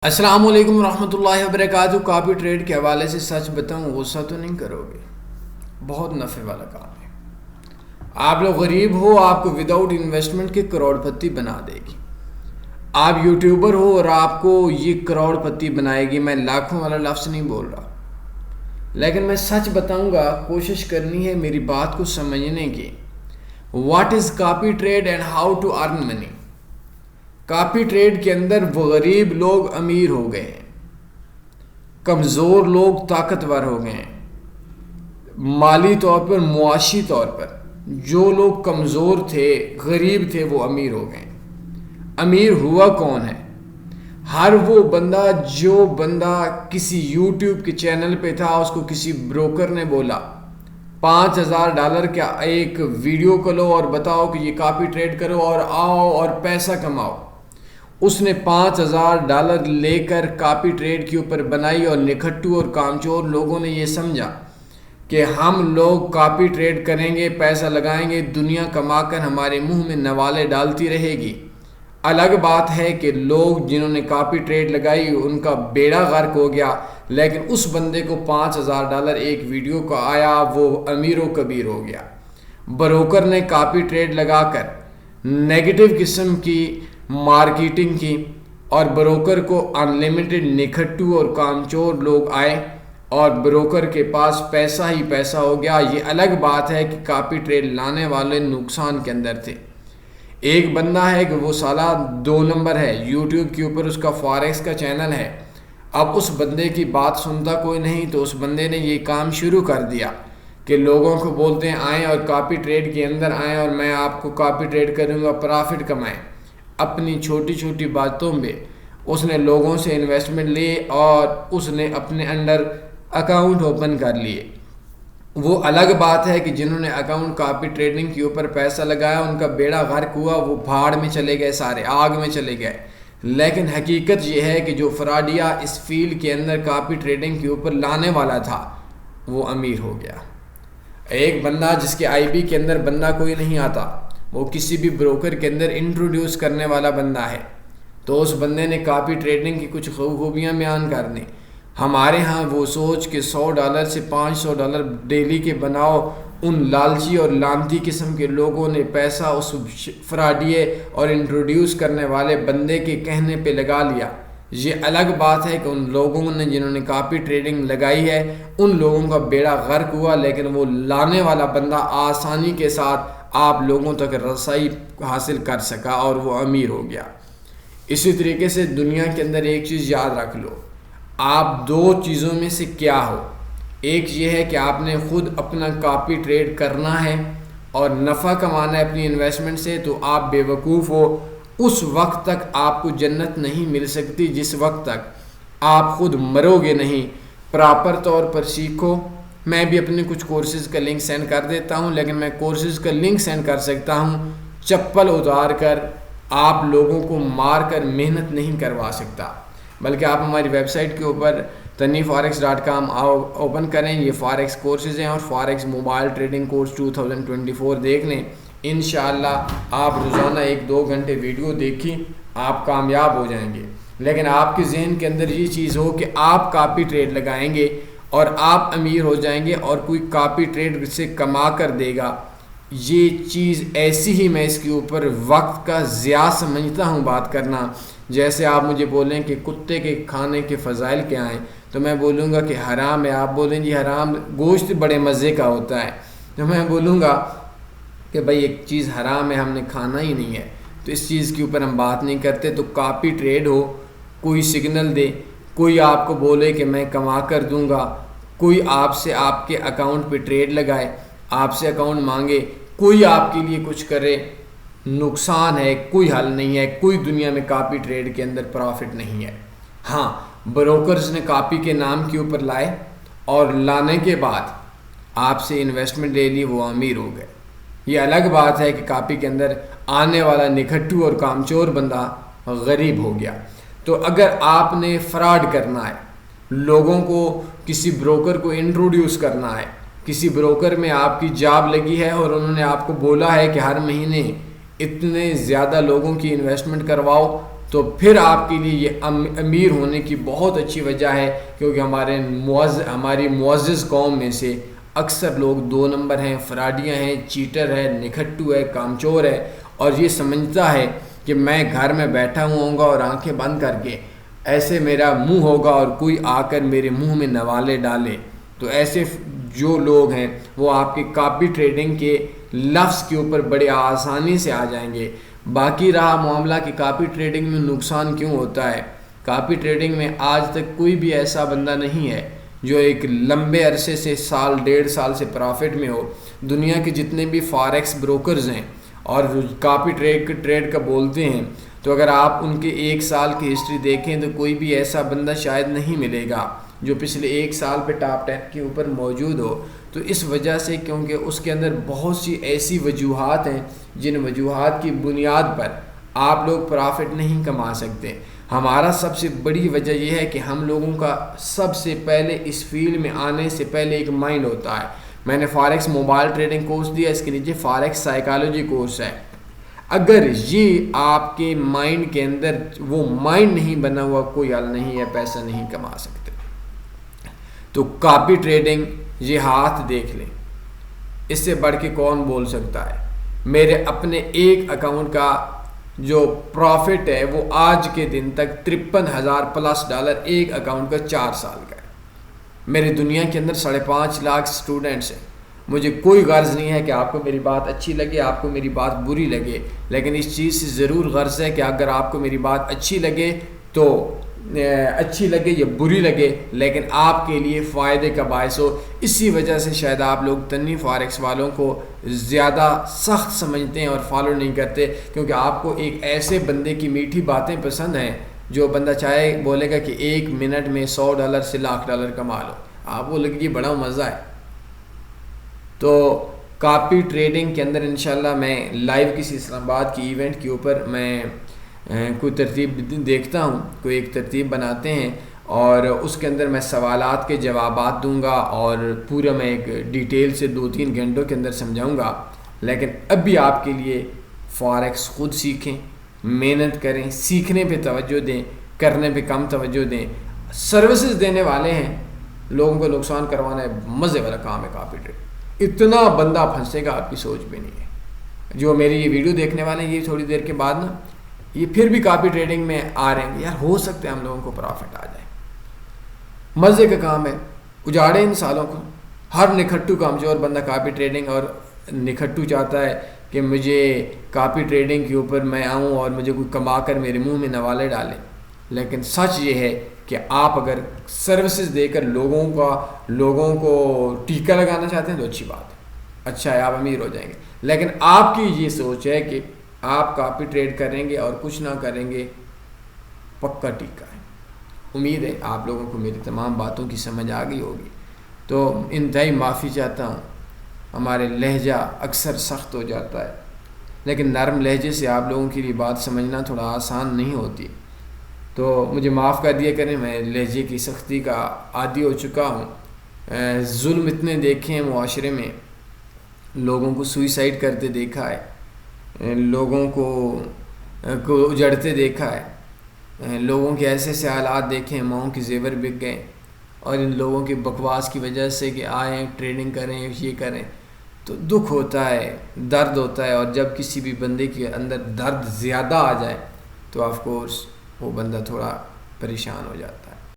السلام علیکم ورحمۃ اللہ وبرکاتہ۔ کاپی ٹریڈ کے حوالے سے سچ بتاؤں غصہ تو نہیں کرو گے، بہت نفع والا کام ہے۔ آپ لوگ غریب ہو، آپ کو وداؤٹ انویسٹمنٹ کے کروڑ پتی بنا دے گی۔ آپ یوٹیوبر ہو اور آپ کو یہ کروڑ پتی بنائے گی۔ میں لاکھوں والا لفظ نہیں بول رہا، لیکن میں سچ بتاؤں گا، کوشش کرنی ہے میری بات کو سمجھنے کی۔ What is copy trade and how to earn money. Copy trade کے اندر وہ غریب لوگ امیر ہو گئے ہیں، کمزور لوگ طاقتور ہو گئے ہیں، مالی طور پر، معاشی طور پر جو لوگ کمزور تھے، غریب تھے، وہ امیر ہو گئے۔ امیر ہوا کون ہے؟ ہر وہ بندہ جو بندہ کسی یوٹیوب کے چینل پہ تھا، اس کو کسی بروکر نے بولا $5000 کا ایک ویڈیو کو لو اور بتاؤ کہ یہ کاپی ٹریڈ کرو اور آؤ اور پیسہ کماؤ۔ اس نے $5000 لے کر کاپی ٹریڈ کے اوپر بنائی، اور نکھٹو اور کامچور لوگوں نے یہ سمجھا کہ ہم لوگ کاپی ٹریڈ کریں گے، پیسہ لگائیں گے، دنیا کما کر ہمارے منہ میں نوالے ڈالتی رہے گی۔ الگ بات ہے کہ لوگ جنہوں نے کاپی ٹریڈ لگائی ان کا بیڑا غرق ہو گیا، لیکن اس بندے کو $5000 ایک ویڈیو کا آیا، وہ امیر و کبیر ہو گیا۔ بروکر نے کاپی ٹریڈ لگا کر نیگیٹو قسم کی مارکیٹنگ کی، اور بروکر کو انلیمیٹڈ نکھٹو اور کامچور لوگ آئے اور بروکر کے پاس پیسہ ہی پیسہ ہو گیا۔ یہ الگ بات ہے کہ کاپی ٹریڈ لانے والے نقصان کے اندر تھے۔ ایک بندہ ہے کہ وہ سالہ 2 نمبر ہے، یوٹیوب کے اوپر اس کا فاریکس کا چینل ہے۔ اب اس بندے کی بات سنتا کوئی نہیں، تو اس بندے نے یہ کام شروع کر دیا کہ لوگوں کو بولتے ہیں آئیں اور کاپی ٹریڈ کے اندر آئیں اور میں آپ کو کاپی ٹریڈ کروں گا، پرافٹ کمائیں۔ اپنی چھوٹی چھوٹی باتوں میں اس نے لوگوں سے انویسٹمنٹ لی اور اس نے اپنے انڈر اکاؤنٹ اوپن کر لیے۔ وہ الگ بات ہے کہ جنہوں نے اکاؤنٹ کاپی ٹریڈنگ کے اوپر پیسہ لگایا ان کا بیڑا غرق ہوا، وہ بھاڑ میں چلے گئے، سارے آگ میں چلے گئے۔ لیکن حقیقت یہ ہے کہ جو فراڈیا اس فیلڈ کے اندر کاپی ٹریڈنگ کے اوپر لانے والا تھا، وہ امیر ہو گیا۔ ایک بندہ جس کے آئی بی کے اندر بندہ کوئی نہیں آتا، وہ کسی بھی بروکر کے اندر انٹروڈیوس کرنے والا بندہ ہے، تو اس بندے نے کاپی ٹریڈنگ کی کچھ خوبیاں بیان کر دیں۔ ہمارے ہاں وہ سوچ کہ $100 سے $500 ڈیلی کے بناؤ، ان لالچی اور لانتی قسم کے لوگوں نے پیسہ اس فراڈیے اور انٹروڈیوس کرنے والے بندے کے کہنے پہ لگا لیا۔ یہ الگ بات ہے کہ ان لوگوں نے جنہوں نے کاپی ٹریڈنگ لگائی ہے، ان لوگوں کا بیڑا غرق ہوا، لیکن وہ لانے والا بندہ آسانی کے ساتھ آپ لوگوں تک رسائی حاصل کر سکا اور وہ امیر ہو گیا۔ اسی طریقے سے دنیا کے اندر ایک چیز یاد رکھ لو، آپ 2 چیزوں میں سے کیا ہو۔ ایک یہ ہے کہ آپ نے خود اپنا کاپی ٹریڈ کرنا ہے اور نفع کمانا ہے اپنی انویسٹمنٹ سے، تو آپ بے وقوف ہو۔ اس وقت تک آپ کو جنت نہیں مل سکتی جس وقت تک آپ خود مرو گے نہیں۔ پراپر طور پر سیکھو۔ میں بھی اپنے کچھ کورسز کا لنک سینڈ کر دیتا ہوں، لیکن میں کورسز کا لنک سینڈ کر سکتا ہوں، چپل اتار کر آپ لوگوں کو مار کر محنت نہیں کروا سکتا۔ بلکہ آپ ہماری ویب سائٹ کے اوپر tanifforex.com اوپن کریں، یہ فاریکس کورسز ہیں، اور فاریکس موبائل ٹریڈنگ کورس 2024 دیکھ لیں۔ انشاءاللہ آپ روزانہ 1-2 گھنٹے ویڈیو دیکھیں، آپ کامیاب ہو جائیں گے۔ لیکن آپ کے ذہن کے اندر یہ چیز ہو کہ آپ کاپی ٹریڈ لگائیں گے اور آپ امیر ہو جائیں گے اور کوئی کاپی ٹریڈ سے کما کر دے گا، یہ چیز ایسی ہی میں اس کے اوپر وقت کا ضیاع سمجھتا ہوں بات کرنا۔ جیسے آپ مجھے بولیں کہ کتے کے کھانے کے فضائل کیا ہیں، تو میں بولوں گا کہ حرام ہے۔ آپ بولیں جی حرام گوشت بڑے مزے کا ہوتا ہے، تو میں بولوں گا کہ بھائی ایک چیز حرام ہے، ہم نے کھانا ہی نہیں ہے، تو اس چیز کے اوپر ہم بات نہیں کرتے۔ تو کاپی ٹریڈ ہو، کوئی سگنل دے، کوئی آپ کو بولے کہ میں کما کر دوں گا، کوئی آپ سے آپ کے اکاؤنٹ پہ ٹریڈ لگائے، آپ سے اکاؤنٹ مانگے، کوئی آپ کے لیے کچھ کرے، نقصان ہے، کوئی حل نہیں ہے۔ کوئی دنیا میں کاپی ٹریڈ کے اندر پروفٹ نہیں ہے۔ ہاں، بروکرز نے کاپی کے نام کے اوپر لائے اور لانے کے بعد آپ سے انویسٹمنٹ لے لی، وہ امیر ہو گئے۔ یہ الگ بات ہے کہ کاپی کے اندر آنے والا نکھٹو اور کامچور بندہ غریب ہو گیا۔ تو اگر آپ نے فراڈ کرنا ہے، لوگوں کو کسی بروکر کو انٹروڈیوس کرنا ہے، کسی بروکر میں آپ کی جاب لگی ہے اور انہوں نے آپ کو بولا ہے کہ ہر مہینے اتنے زیادہ لوگوں کی انویسٹمنٹ کرواؤ تو پھر آپ کے لیے یہ امیر ہونے کی بہت اچھی وجہ ہے، کیونکہ ہماری معزز قوم میں سے اکثر لوگ 2 نمبر ہیں، فراڈیاں ہیں، چیٹر ہے، نکھٹو ہے، کامچور ہے، اور یہ سمجھتا ہے کہ میں گھر میں بیٹھا ہوں گا اور آنکھیں بند کر کے ایسے میرا منہ ہوگا اور کوئی آ کر میرے منہ میں نوالے ڈالے. تو ایسے جو لوگ ہیں وہ آپ کے کاپی ٹریڈنگ کے لفظ کے اوپر بڑے آسانی سے آ جائیں گے. باقی رہا معاملہ کہ کاپی ٹریڈنگ میں نقصان کیوں ہوتا ہے. کاپی ٹریڈنگ میں آج تک کوئی بھی ایسا بندہ نہیں ہے جو ایک لمبے عرصے سے سال 1.5 سال سے پرافٹ میں ہو. دنیا کے جتنے بھی فاریکس بروکرز ہیں اور کاپی ٹریڈ کا بولتے ہیں، تو اگر آپ ان کے 1 سال کی ہسٹری دیکھیں تو کوئی بھی ایسا بندہ شاید نہیں ملے گا جو پچھلے 1 سال پہ ٹاپ 10 کے اوپر موجود ہو. تو اس وجہ سے کیونکہ اس کے اندر بہت سی ایسی وجوہات ہیں جن وجوہات کی بنیاد پر آپ لوگ پرافٹ نہیں کما سکتے. ہمارا سب سے بڑی وجہ یہ ہے کہ ہم لوگوں کا سب سے پہلے اس فیلڈ میں آنے سے پہلے ایک مائنڈ ہوتا ہے. میں نے فاریکس موبائل ٹریڈنگ کورس دیا، اس کے نیچے فاریکس سائیکالوجی کورس ہے. اگر یہ آپ کے مائنڈ کے اندر وہ مائنڈ نہیں بنا ہوا، کوئی حل نہیں ہے، پیسہ نہیں کما سکتے. تو کاپی ٹریڈنگ یہ ہاتھ دیکھ لیں، اس سے بڑھ کے کون بول سکتا ہے. میرے اپنے ایک اکاؤنٹ کا جو پروفٹ ہے وہ آج کے دن تک $53,000+ ایک اکاؤنٹ کا 4 سال کا ہے. میری دنیا کے اندر 5.5 لاکھ اسٹوڈنٹس ہیں. مجھے کوئی غرض نہیں ہے کہ آپ کو میری بات اچھی لگے، آپ کو میری بات بری لگے، لیکن اس چیز سے ضرور غرض ہے کہ اگر آپ کو میری بات اچھی لگے تو اچھی لگے یا بری لگے، لیکن آپ کے لیے فائدے کا باعث ہو. اسی وجہ سے شاید آپ لوگ تنوی فاریکس والوں کو زیادہ سخت سمجھتے ہیں اور فالو نہیں کرتے، کیونکہ آپ کو ایک ایسے بندے کی میٹھی باتیں پسند ہیں جو بندہ چاہے بولے گا کہ 1 منٹ میں $100 سے $1,00,000 کما لو. آپ کو لگے بڑا مزہ ہے. تو کاپی ٹریڈنگ کے اندر انشاءاللہ میں لائیو کسی اسلام آباد کی ایونٹ کے اوپر میں کوئی ترتیب دیکھتا ہوں، کوئی ایک ترتیب بناتے ہیں اور اس کے اندر میں سوالات کے جوابات دوں گا اور پورا میں ایک ڈیٹیل سے 2-3 گھنٹوں کے اندر سمجھاؤں گا. لیکن ابھی آپ کے لیے فاریکس خود سیکھیں، محنت کریں، سیکھنے پہ توجہ دیں، کرنے پہ کم توجہ دیں. سروسز دینے والے ہیں، لوگوں کو نقصان کروانا ہے مزے والا کام ہے کاپی ٹریڈ. اتنا بندہ پھنسے گا آپ کی سوچ بھی نہیں ہے. جو میری یہ ویڈیو دیکھنے والے ہیں یہ تھوڑی دیر کے بعد نا یہ پھر بھی کاپی ٹریڈنگ میں آ رہے ہیں. یار ہو سکتا ہے ہم لوگوں کو پرافٹ آ جائے. مزے کا کام ہے، اجاڑے ان سالوں کو. ہر نکھٹو کامچور بندہ کاپی ٹریڈنگ اور نکھٹو چاہتا ہے کہ مجھے کاپی ٹریڈنگ کے اوپر میں آؤں اور مجھے کوئی کما کر میرے منہ میں نوالے ڈالے. لیکن سچ یہ ہے کہ آپ اگر سروسز دے کر لوگوں کو ٹیکا لگانا چاہتے ہیں تو اچھی بات ہے، اچھا ہے، آپ امیر ہو جائیں گے. لیکن آپ کی یہ سوچ ہے کہ آپ کاپی ٹریڈ کریں گے اور کچھ نہ کریں گے، پکا ٹیکا ہے. امید ہے آپ لوگوں کو میری تمام باتوں کی سمجھ آ گئی ہوگی. تو انتہائی معافی چاہتا ہوں، ہمارے لہجہ اکثر سخت ہو جاتا ہے، لیکن نرم لہجے سے آپ لوگوں کے لیے بات سمجھنا تھوڑا آسان نہیں ہوتی. تو مجھے معاف کر دیا کریں، میں لہجے کی سختی کا عادی ہو چکا ہوں. ظلم اتنے دیکھے ہیں معاشرے میں، لوگوں کو سوئسائڈ کرتے دیکھا ہے، لوگوں کو اجڑتے دیکھا ہے، لوگوں کے ایسے ایسے حالات دیکھے ہیں، ماؤں کے زیور بک گئے، اور ان لوگوں کی بکواس کی وجہ سے کہ آئیں ٹریڈنگ کریں یہ کریں تو دکھ ہوتا ہے، درد ہوتا ہے. اور جب کسی بھی بندے کے اندر درد زیادہ آ جائے تو آف کورس وہ بندہ تھوڑا پریشان ہو جاتا ہے.